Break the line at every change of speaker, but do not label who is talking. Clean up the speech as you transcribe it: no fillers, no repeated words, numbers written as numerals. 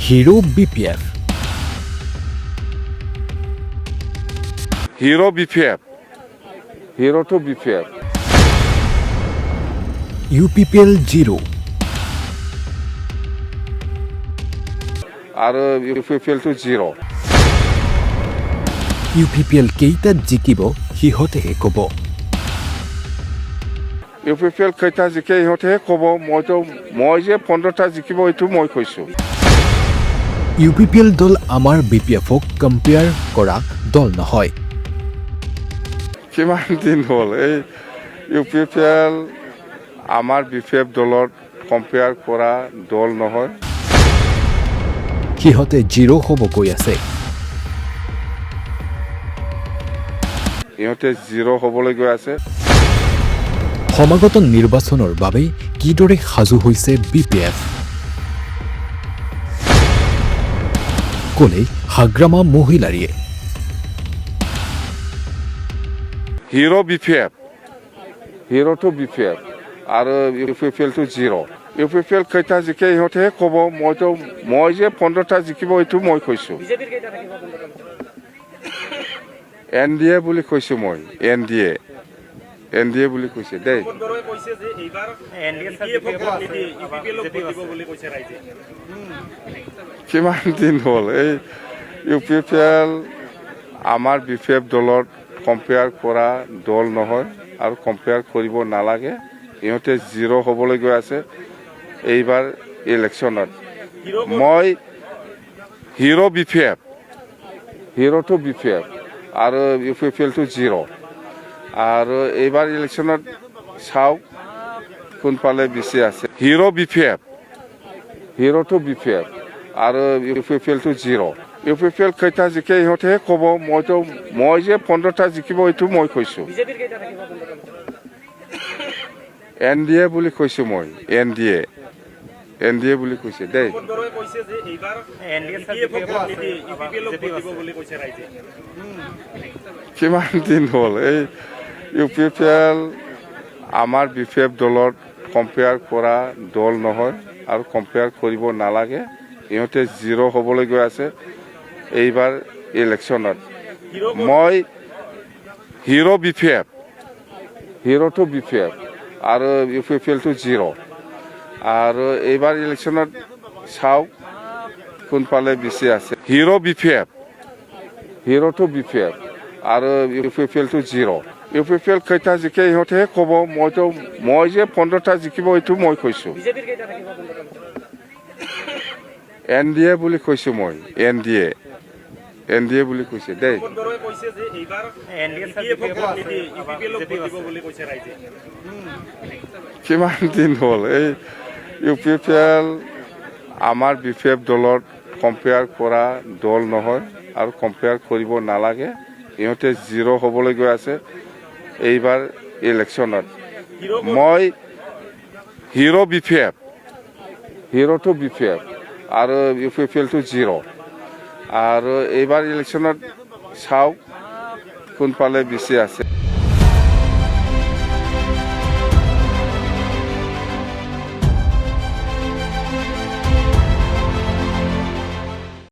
hero BPF
hero BPF hero two BPF
UPPL 0
আৰু UPPL two 0
UPPL কেইটাত জিকিব সিহঁতেহে ক'ব
UPPL কেইটা জিকে ইহঁতেহে ক'ব মই যে 15টা জিকিব এইটো মই কৈছোঁ
UPPL দল আমাৰ BPFক কম্পেয়াৰ কৰা দল নহয়
কিমান দিন হ'ল এই UPPL আমাৰ BPF দলত কম্পেয়াৰ কৰা দল নহয়
সিহঁতে 0 হ'ব কৈ আছে
ইহঁতে 0 হ'বলৈ গৈ আছে
সমাগত নিৰ্বাচনৰ বাবে কিদৰে সাজু হৈছে BPF ক'লে হাগ্ৰামা মহিলাৰীয়ে
hero BPF hero two BPF আৰু UPPL টু 0 UPPL কেইটা জিকে ইহঁতেহে ক'ব মই যে 15টা জিকিব এইটো মই কৈছোঁ NDA বুলি কৈছোঁ মই NDA বুলি কৈছে দেই কিমান দিন হ'ল এই UPPL আমাৰ BPF দলত কম্পেয়াৰ কৰা দল নহয় আৰু কম্পেয়াৰ কৰিব নালাগে ইহঁতে 0 হ'বলৈ গৈ আছে এইবাৰ ইলেকশ্যনত মই hero BPF hero two BPF আৰু UPPL টু 0 আৰু এইবাৰ ইলেকশ্যনত চাওক কোনফালে বেছি আছে hero BPF hero two BPF আৰু UPPL টু 0 UPPL কেইটা জিকে ইহঁতেহে ক'ব মই যে 15টা জিকিব এইটো মই কৈছোঁ NDA বুলি কৈছোঁ মই NDA বুলি কৈছে দেই কিমান দিন হ'ল এই UPPL আমাৰ BPF দলত কম্পেয়াৰ কৰা দল নহয় আৰু কম্পেয়াৰ কৰিব নালাগে ইহঁতে 0 হ'বলৈ গৈ আছে এইবাৰ ইলেকশ্যনত মই hero BPF hero two BPF আৰু UPPL টু 0 আৰু এইবাৰ ইলেকশ্যনত চাওক কোনফালে বেছি আছে hero BPF hero two BPF আৰু UPPL টু 0 UPPL কেইটা জিকে ইহঁতেহে ক'ব মই যে 15টা জিকিব এইটো মই কৈছোঁ NDA বুলি কৈছোঁ মই NDA বুলি কৈছে দেই কিমান দিন হ'ল এই UPPL আমাৰ BPF দলত কম্পেয়াৰ কৰা দল নহয় আৰু কম্পেয়াৰ কৰিব নালাগে ইহঁতে 0 হ'বলৈ গৈ আছে এইবাৰ ইলেকশ্যনত মই hero BPF hero two BPF আৰু UPPL টু 0 আৰু এইবাৰ ইলেকশ্যনত চাওক কোনফালে বেছি আছে